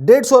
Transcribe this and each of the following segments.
$150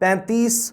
35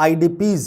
IDPs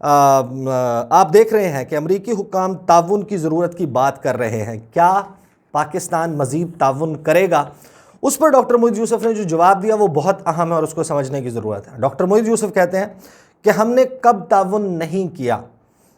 آپ دیکھ رہے ہیں کہ امریکی حکام تعاون کی ضرورت کی بات کر رہے ہیں. کیا پاکستان مزید تعاون کرے گا؟ اس پر ڈاکٹر موحد یوسف نے جو جواب دیا وہ بہت اہم ہے اور اس کو سمجھنے کی ضرورت ہے. ڈاکٹر موحد یوسف کہتے ہیں کہ ہم نے کب تعاون نہیں کیا.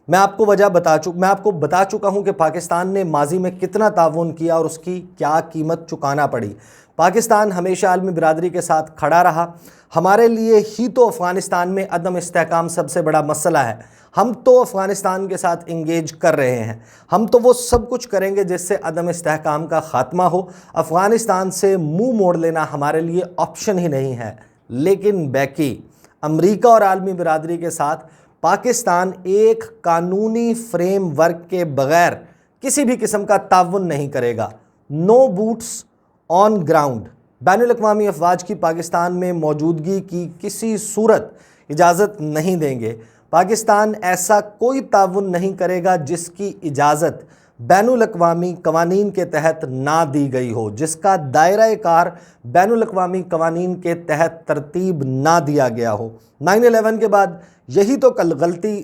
میں آپ کو بتا چکا ہوں کہ پاکستان نے ماضی میں کتنا تعاون کیا اور اس کی کیا قیمت چکانا پڑی. پاکستان ہمیشہ عالمی برادری کے ساتھ کھڑا رہا. ہمارے لیے ہی تو افغانستان میں عدم استحکام سب سے بڑا مسئلہ ہے. ہم تو افغانستان کے ساتھ انگیج کر رہے ہیں. ہم تو وہ سب کچھ کریں گے جس سے عدم استحکام کا خاتمہ ہو. افغانستان سے منہ موڑ لینا ہمارے لیے آپشن ہی نہیں ہے. لیکن بیکی، امریکہ اور عالمی برادری کے ساتھ پاکستان ایک قانونی فریم ورک کے بغیر کسی بھی قسم کا تعاون نہیں کرے گا. نو بوٹس آن گراؤنڈ. بین الاقوامی افواج کی پاکستان میں موجودگی کی کسی صورت اجازت نہیں دیں گے. پاکستان ایسا کوئی تعاون نہیں کرے گا جس کی اجازت بین الاقوامی قوانین کے تحت نہ دی گئی ہو، جس کا دائرہ کار بین الاقوامی قوانین کے تحت ترتیب نہ دیا گیا ہو. 9/11 کے بعد یہی تو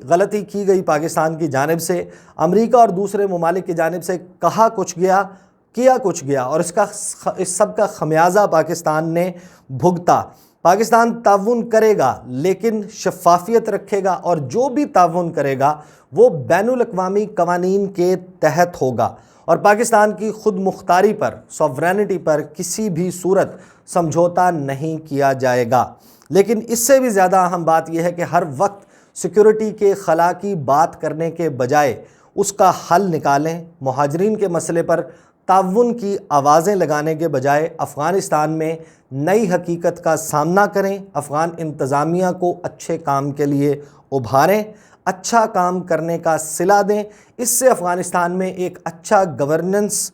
غلطی کی گئی پاکستان کی جانب سے. امریکہ اور دوسرے ممالک کی جانب سے کہا کچھ گیا، کیا کچھ گیا، اور اس سب کا خمیازہ پاکستان نے بھگتا. پاکستان تعاون کرے گا لیکن شفافیت رکھے گا، اور جو بھی تعاون کرے گا وہ بین الاقوامی قوانین کے تحت ہوگا، اور پاکستان کی خود مختاری پر، سوورینٹی پر کسی بھی صورت سمجھوتا نہیں کیا جائے گا. لیکن اس سے بھی زیادہ اہم بات یہ ہے کہ ہر وقت سیکیورٹی کے خلا کی بات کرنے کے بجائے اس کا حل نکالیں. مہاجرین کے مسئلے پر تعاون کی آوازیں لگانے کے بجائے افغانستان میں نئی حقیقت کا سامنا کریں. افغان انتظامیہ کو اچھے کام کے لیے ابھاریں، اچھا کام کرنے کا صلہ دیں. اس سے افغانستان میں ایک اچھا گورننس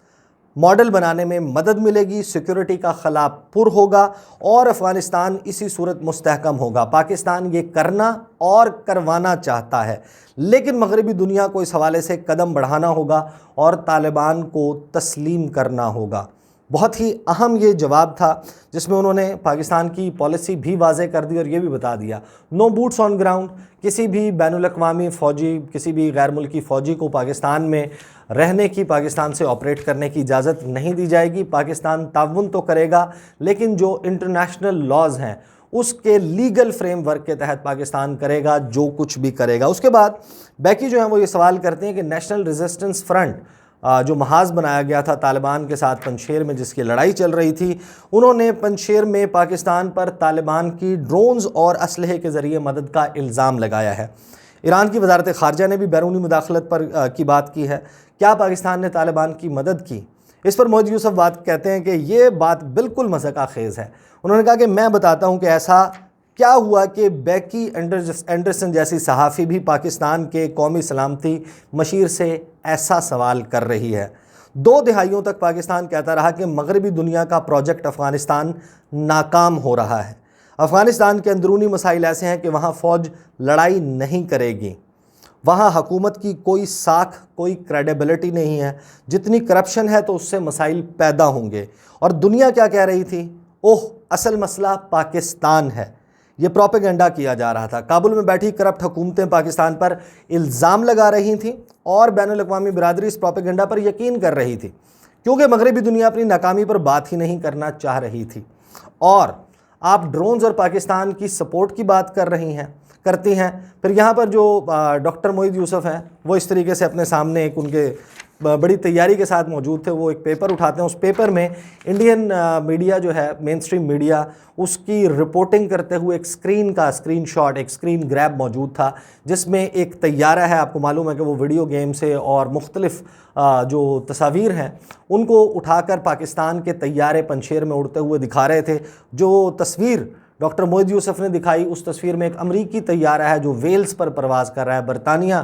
ماڈل بنانے میں مدد ملے گی. سیکیورٹی کا خلا پر ہوگا اور افغانستان اسی صورت مستحکم ہوگا. پاکستان یہ کرنا اور کروانا چاہتا ہے، لیکن مغربی دنیا کو اس حوالے سے قدم بڑھانا ہوگا اور طالبان کو تسلیم کرنا ہوگا. بہت ہی اہم یہ جواب تھا جس میں انہوں نے پاکستان کی پالیسی بھی واضح کر دی اور یہ بھی بتا دیا نو بوٹس آن گراؤنڈ. کسی بھی بین الاقوامی فوجی، کسی بھی غیر ملکی فوجی کو پاکستان میں رہنے کی، پاکستان سے آپریٹ کرنے کی اجازت نہیں دی جائے گی. پاکستان تعاون تو کرے گا لیکن جو انٹرنیشنل لاز ہیں اس کے لیگل فریم ورک کے تحت پاکستان کرے گا جو کچھ بھی کرے گا. اس کے بعد بیکی جو ہیں وہ یہ سوال کرتے ہیں کہ نیشنل ریزسٹنس فرنٹ جو محاذ بنایا گیا تھا طالبان کے ساتھ پنجشیر میں، جس کی لڑائی چل رہی تھی، انہوں نے پنجشیر میں پاکستان پر طالبان کی ڈرونز اور اسلحے کے ذریعے مدد کا الزام لگایا ہے. ایران کی وزارت خارجہ نے بھی بیرونی مداخلت پر کی بات کی ہے. کیا پاکستان نے طالبان کی مدد کی؟ اس پر موحد یوسف بات کہتے ہیں کہ یہ بات بالکل مضحکہ خیز ہے. انہوں نے کہا کہ میں بتاتا ہوں کہ ایسا کیا ہوا کہ بیکی اینڈرسن جیسی صحافی بھی پاکستان کے قومی سلامتی مشیر سے ایسا سوال کر رہی ہے. 2 دہائیوں تک پاکستان کہتا رہا کہ مغربی دنیا کا پروجیکٹ افغانستان ناکام ہو رہا ہے. افغانستان کے اندرونی مسائل ایسے ہیں کہ وہاں فوج لڑائی نہیں کرے گی. وہاں حکومت کی کوئی ساکھ، کوئی کریڈیبلٹی نہیں ہے. جتنی کرپشن ہے تو اس سے مسائل پیدا ہوں گے. اور دنیا کیا کہہ رہی تھی؟ اصل مسئلہ پاکستان ہے. یہ پروپیگنڈا کیا جا رہا تھا. کابل میں بیٹھی کرپٹ حکومتیں پاکستان پر الزام لگا رہی تھیں اور بین الاقوامی برادری اس پروپیگنڈا پر یقین کر رہی تھی، کیونکہ مغربی دنیا اپنی ناکامی پر بات ہی نہیں کرنا چاہ رہی تھی. اور آپ ڈرونز اور پاکستان کی سپورٹ کی بات کرتی ہیں. پھر یہاں پر جو ڈاکٹر موحد یوسف ہیں وہ اس طریقے سے اپنے سامنے ایک ان کے بڑی تیاری کے ساتھ موجود تھے. وہ ایک پیپر اٹھاتے ہیں. اس پیپر میں انڈین میڈیا جو ہے، مین سٹریم میڈیا، اس کی رپورٹنگ کرتے ہوئے ایک اسکرین شاٹ، ایک اسکرین گریب موجود تھا جس میں ایک طیارہ ہے. آپ کو معلوم ہے کہ وہ ویڈیو گیم سے اور مختلف جو تصاویر ہیں ان کو اٹھا کر پاکستان کے طیارے پنجشیر میں اڑتے ہوئے دکھا رہے تھے. جو تصویر ڈاکٹر موحد یوسف نے دکھائی، اس تصویر میں ایک امریکی طیارہ ہے جو ویلز پر پرواز کر رہا ہے، برطانیہ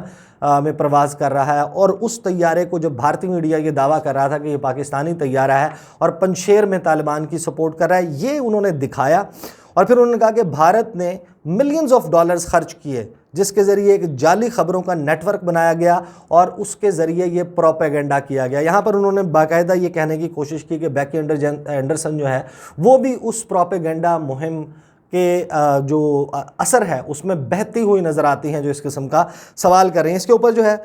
میں پرواز کر رہا ہے. اور اس طیارے کو جب بھارتی میڈیا یہ دعویٰ کر رہا تھا کہ یہ پاکستانی طیارہ ہے اور پنجشیر میں طالبان کی سپورٹ کر رہا ہے، یہ انہوں نے دکھایا. اور پھر انہوں نے کہا کہ بھارت نے ملینز آف ڈالرز خرچ کیے جس کے ذریعے ایک جعلی خبروں کا نیٹ ورک بنایا گیا اور اس کے ذریعے یہ پروپیگنڈا کیا گیا. یہاں پر انہوں نے باقاعدہ یہ کہنے کی کوشش کی کہ بیکی اینڈرسن جو ہے وہ بھی اس پروپیگنڈا مہم کے جو اثر ہے اس میں بہتی ہوئی نظر آتی ہیں جو اس قسم کا سوال کر رہی ہیں۔ اس کے اوپر جو ہے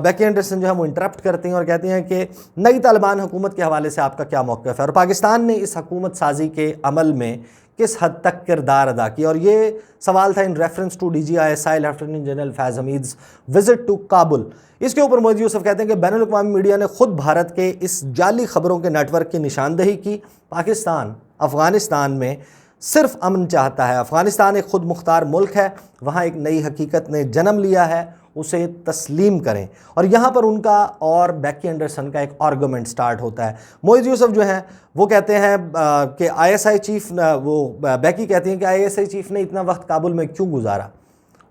بیکی اینڈرسن جو ہے وہ انٹرپٹ کرتی ہیں اور کہتی ہیں کہ نئی طالبان حکومت کے حوالے سے آپ کا کیا موقف ہے، اور پاکستان نے اس حکومت سازی کے عمل میں کس حد تک کردار ادا کیا۔ اور یہ سوال تھا in reference to DGISI lieutenant general Faiz Hameed's visit to Kabul. اس کے اوپر موید یوسف کہتے ہیں کہ بین الاقوامی میڈیا نے خود بھارت کے اس جعلی خبروں کے نیٹ ورک کی نشاندہی کی۔ پاکستان افغانستان میں صرف امن چاہتا ہے، افغانستان ایک خود مختار ملک ہے، وہاں ایک نئی حقیقت نے جنم لیا ہے، اسے تسلیم کریں۔ اور یہاں پر ان کا اور بیکی اینڈرسن کا ایک آرگومنٹ سٹارٹ ہوتا ہے۔ موید یوسف جو ہیں وہ کہتے ہیں کہ ISI چیف، بیکی کہتی ہیں کہ ISI چیف نے اتنا وقت کابل میں کیوں گزارا۔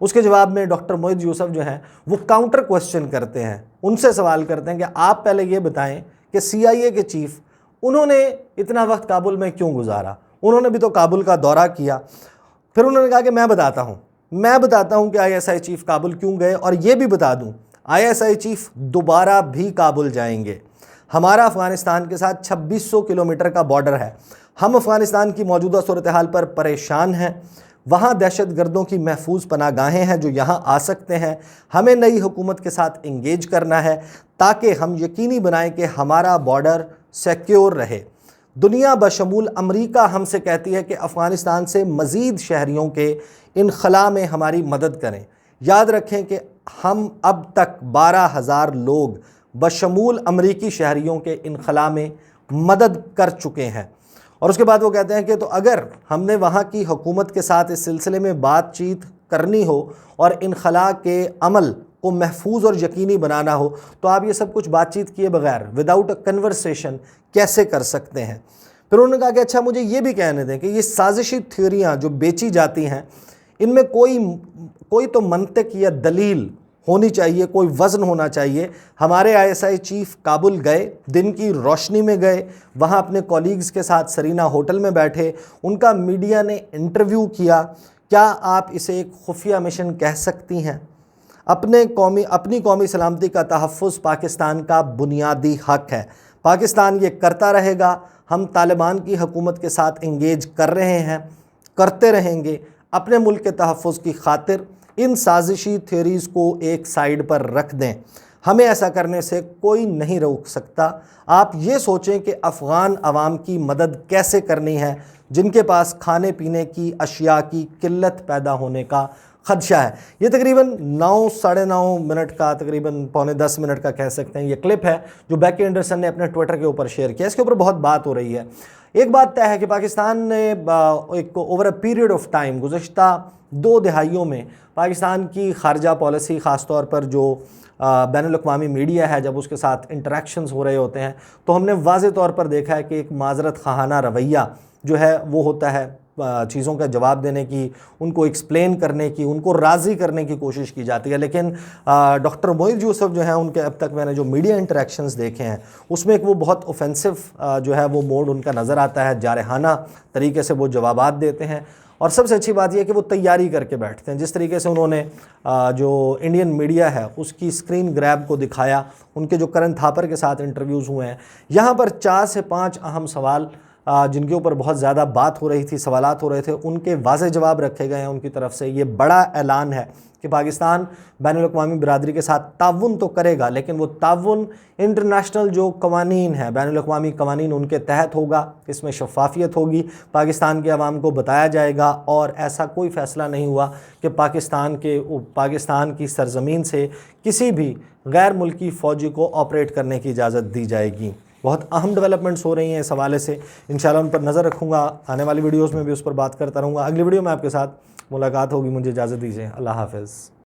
اس کے جواب میں ڈاکٹر موید یوسف جو ہیں وہ کاؤنٹر کوسچن کرتے ہیں، ان سے سوال کرتے ہیں کہ آپ پہلے یہ بتائیں کہ CIA کے چیف انہوں نے اتنا وقت کابل میں کیوں گزارا، انہوں نے بھی تو کابل کا دورہ کیا۔ پھر انہوں نے کہا کہ میں بتاتا ہوں کہ ISI چیف کابل کیوں گئے، اور یہ بھی بتا دوں ISI چیف دوبارہ بھی کابل جائیں گے۔ ہمارا افغانستان کے ساتھ 2600 کلومیٹر کا بارڈر ہے، ہم افغانستان کی موجودہ صورتحال پر پریشان ہیں، وہاں دہشت گردوں کی محفوظ پناہ گاہیں ہیں جو یہاں آ سکتے ہیں، ہمیں نئی حکومت کے ساتھ انگیج کرنا ہے تاکہ ہم یقینی بنائیں کہ ہمارا بارڈر سیکیور رہے۔ دنیا بشمول امریکہ ہم سے کہتی ہے کہ افغانستان سے مزید شہریوں کے انخلاء میں ہماری مدد کریں۔ یاد رکھیں کہ ہم اب تک 12,000 لوگ بشمول امریکی شہریوں کے انخلاء میں مدد کر چکے ہیں۔ اور اس کے بعد وہ کہتے ہیں کہ تو اگر ہم نے وہاں کی حکومت کے ساتھ اس سلسلے میں بات چیت کرنی ہو اور انخلاء کے عمل کو محفوظ اور یقینی بنانا ہو تو آپ یہ سب کچھ بات چیت کیے بغیر وداؤٹ اے کنورسیشن کیسے کر سکتے ہیں۔ پھر انہوں نے کہا کہ اچھا مجھے یہ بھی کہنے دیں کہ یہ سازشی تھیوریاں جو بیچی جاتی ہیں ان میں کوئی تو منطق یا دلیل ہونی چاہیے، کوئی وزن ہونا چاہیے۔ ہمارے ISI چیف کابل گئے، دن کی روشنی میں گئے، وہاں اپنے کولیگز کے ساتھ سرینا ہوٹل میں بیٹھے، ان کا میڈیا نے انٹرویو کیا۔ کیا آپ اسے ایک خفیہ مشن کہہ سکتی ہیں؟ اپنی قومی سلامتی کا تحفظ پاکستان کا بنیادی حق ہے، پاکستان یہ کرتا رہے گا۔ ہم طالبان کی حکومت کے ساتھ انگیج کر رہے ہیں، کرتے رہیں گے۔ اپنے ملک کے تحفظ کی خاطر ان سازشی تھیوریز کو ایک سائیڈ پر رکھ دیں، ہمیں ایسا کرنے سے کوئی نہیں روک سکتا۔ آپ یہ سوچیں کہ افغان عوام کی مدد کیسے کرنی ہے جن کے پاس کھانے پینے کی اشیاء کی قلت پیدا ہونے کا خدشہ ہے۔ یہ تقریباً 9-9.5 منٹ کا، تقریباً 9.75 منٹ کا کہہ سکتے ہیں، یہ کلپ ہے جو بیکی اینڈرسن نے اپنے ٹویٹر کے اوپر شیئر کیا۔ اس کے اوپر بہت بات ہو رہی ہے۔ ایک بات طے ہے کہ پاکستان نے ایک over a period of time, گزشتہ 2 دہائیوں میں پاکستان کی خارجہ پالیسی، خاص طور پر جو بین الاقوامی میڈیا ہے، جب اس کے ساتھ انٹریکشنز ہو رہے ہوتے ہیں تو ہم نے واضح طور پر دیکھا ہے کہ ایک معذرت خواہانہ رویہ جو ہے وہ ہوتا ہے، چیزوں کا جواب دینے کی، ان کو ایکسپلین کرنے کی، ان کو راضی کرنے کی کوشش کی جاتی ہے۔ لیکن ڈاکٹر موید یوسف جو ہیں ان کے اب تک میں نے جو میڈیا انٹریکشنز دیکھے ہیں اس میں ایک وہ بہت اوفینسو جو ہے وہ موڈ ان کا نظر آتا ہے، جارحانہ طریقے سے وہ جوابات دیتے ہیں۔ اور سب سے اچھی بات یہ ہے کہ وہ تیاری کر کے بیٹھتے ہیں۔ جس طریقے سے انہوں نے جو انڈین میڈیا ہے اس کی اسکرین گریب کو دکھایا، ان کے جو کرن تھاپر کے ساتھ انٹرویوز ہوئے ہیں، یہاں پر 4 سے 5 اہم سوال جن کے اوپر بہت زیادہ بات ہو رہی تھی، سوالات ہو رہے تھے، ان کے واضح جواب رکھے گئے ہیں ان کی طرف سے۔ یہ بڑا اعلان ہے کہ پاکستان بین الاقوامی برادری کے ساتھ تعاون تو کرے گا، لیکن وہ تعاون انٹرنیشنل جو قوانین ہیں، بین الاقوامی قوانین، ان کے تحت ہوگا۔ اس میں شفافیت ہوگی، پاکستان کے عوام کو بتایا جائے گا، اور ایسا کوئی فیصلہ نہیں ہوا کہ پاکستان کی سرزمین سے کسی بھی غیر ملکی فوجی کو آپریٹ کرنے کی اجازت دی جائے گی۔ بہت اہم ڈیولپمنٹس ہو رہی ہیں اس حوالے سے، انشاءاللہ ان پر نظر رکھوں گا، آنے والی ویڈیوز میں بھی اس پر بات کرتا رہوں گا۔ اگلی ویڈیو میں آپ کے ساتھ ملاقات ہوگی، مجھے اجازت دیجیے، اللہ حافظ۔